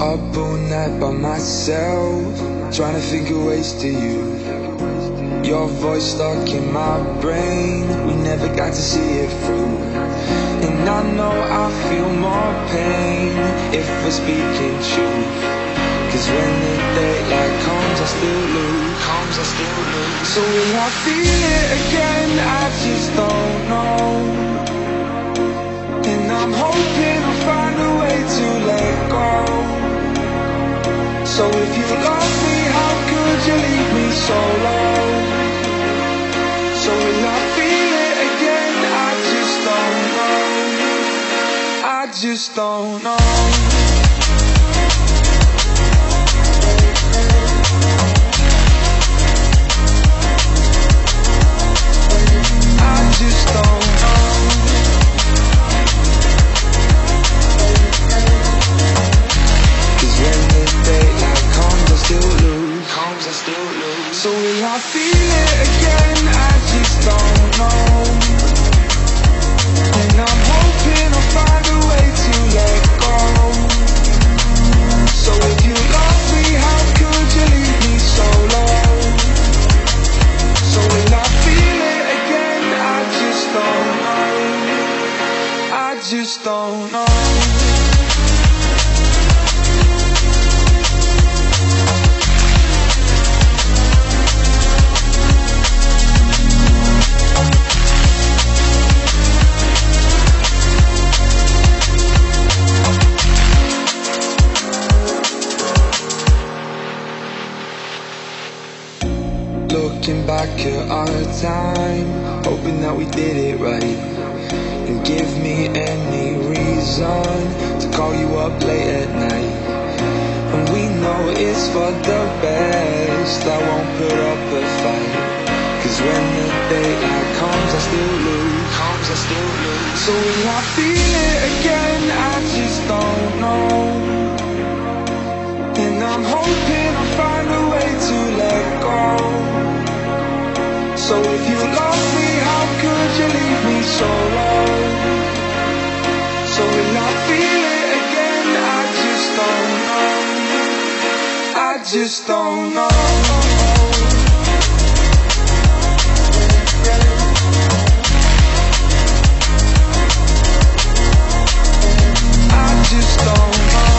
Up all night by myself, trying to think of ways to you. Your voice stuck in my brain, we never got to see it through. And I know I feel more pain if we're speaking truth. Cause when the daylight comes I still lose. So will I feel it again? I just don't know. And I'm hoping I'll find a way to let go. So if you love me, how could you leave me so low? So will I feel it again? I just don't know. I just don't know. I just don't know. Cause when the daylight comes I still lose. So will I feel it again? I just don't know. And I'm hoping I'll find a way to let go. So if you love me, how could you leave me so low? So will I feel it again? I just don't know. I just don't know. Looking back at our time, hoping that we did it right. And give me any reason to call you up late at night. And we know it's for the best, I won't put up a fight. Cause when the daylight comes I still lose. So will I feel it again? I just don't know. And I'm hoping I'll find a way to let go. So if you love me, how could you leave me so low? So will I feel it again? I just don't know. I just don't know. I just don't know.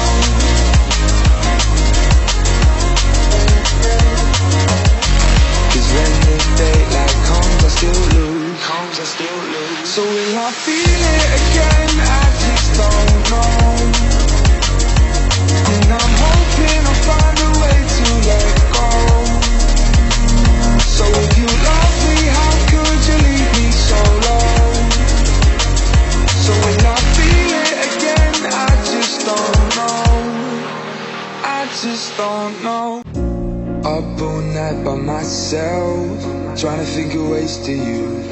Cause when the daylight comes I still lose. So will I feel it again? I just don't know. And I'm hoping I'll find a way to let go. So if you love me, how could you leave me so low? So will I feel it again? I just don't know. I just don't know. Up all night by myself, trying to think of ways to you.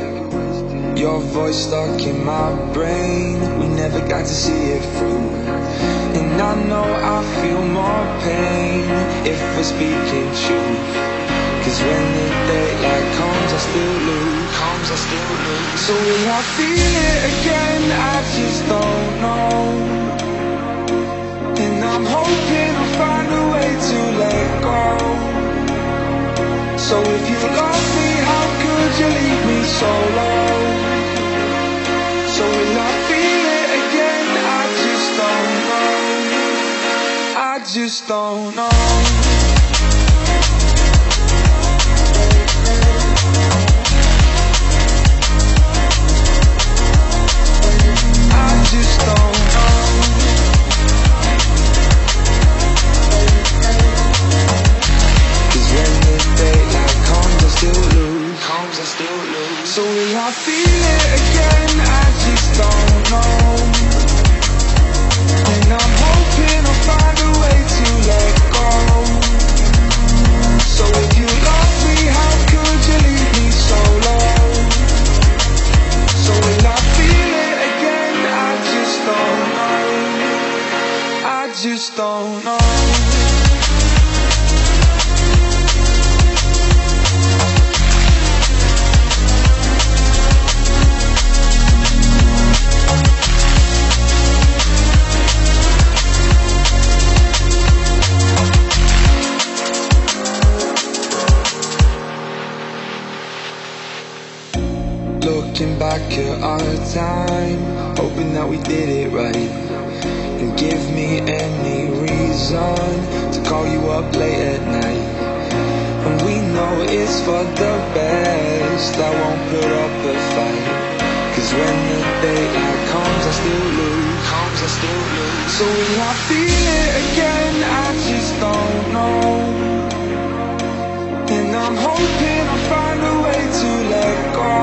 Your voice stuck in my brain, we never got to see it through. And I know I feel more pain if we're speaking truth. Cause when the daylight comes I still lose. So will I feel it again? I just don't know. And I'm hoping I'll find a way to let go. So if you love me, how could you leave me so low? So will I feel it again? I just don't know. I just don't know. I just don't know. Cause when the daylight comes I still lose. So will I feel it again? I just don't know. And I'm hoping I'll find a way to let go. So if you love me, how could you leave me so low? So will I feel it again? I just don't know. I just don't know. at our time, hoping that we did it right. And give me any reason to call you up late at night. And we know it's for the best, I won't put up a fight. Cause when the daylight comes I still lose, So will I feel it again? I just don't know. And I'm hoping I'll find a way to let go.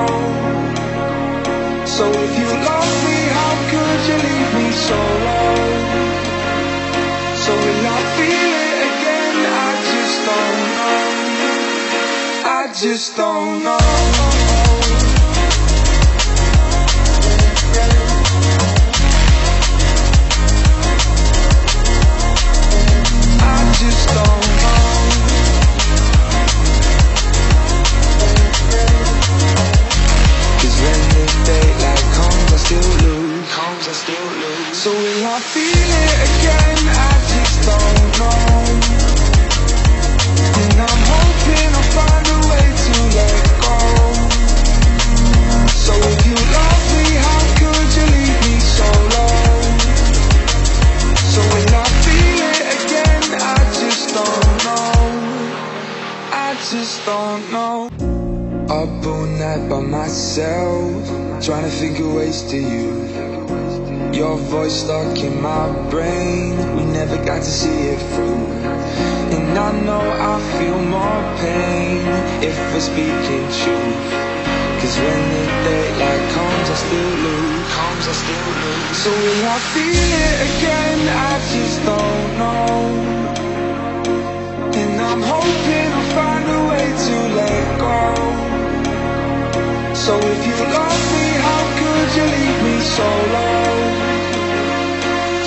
So if you love me, how could you leave me so low? So will I feel it again? I just don't know. I just don't know. So will I feel it again? I just don't know. And I'm hoping I'll find a way to let go. So if you love me, how could you leave me so low? So will I feel it again? I just don't know. I just don't know. Up all night by myself, trying to figure ways to you. Your voice stuck in my brain, we never got to see it through. And I know I feel more pain if we're speaking truth. Cause when the daylight comes I still lose, So will I feel it again? I just don't know. And I'm hoping I'll find a way to let go. So if you love me, how could you leave me so low?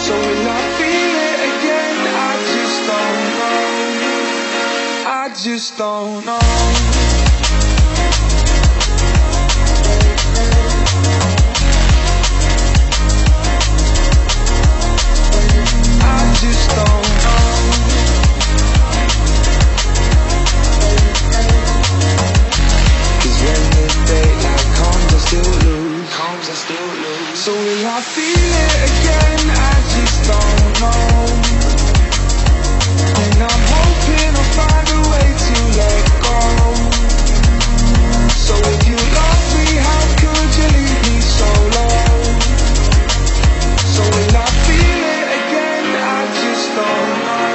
So will I feel it again? I just don't know. I just don't know. I just don't know. Cause when the daylight comes I still lose, So will I feel it again? I just don't know. And I'm hoping I'll find a way to let go. So if you love me, how could you leave me so low? So will I feel it again? I just don't know.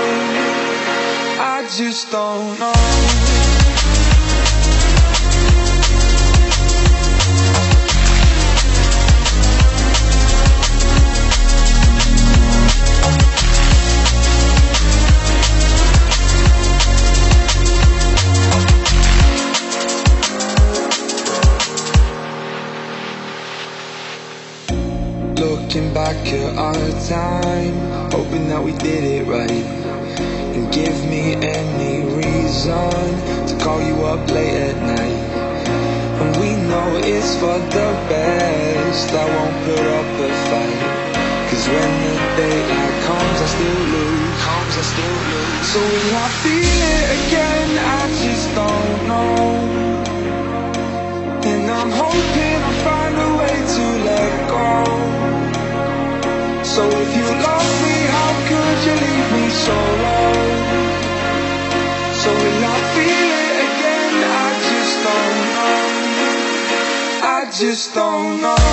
I just don't know. Looking back at our time, hoping that we did it right. And give me any reason to call you up late at night. And we know it's for the best, I won't put up a fight. Cause when the daylight comes I still lose, So will I feel it again? I just don't know. And I'm hoping I'll find a way to let go. So if you love me, how could you leave me so low? So will I feel it again? I just don't know. I just don't know.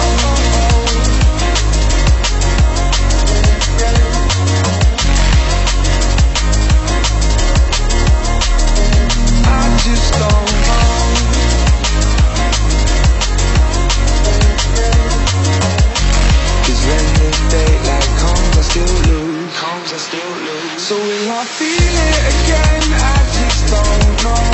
So will I feel it again? I just don't know.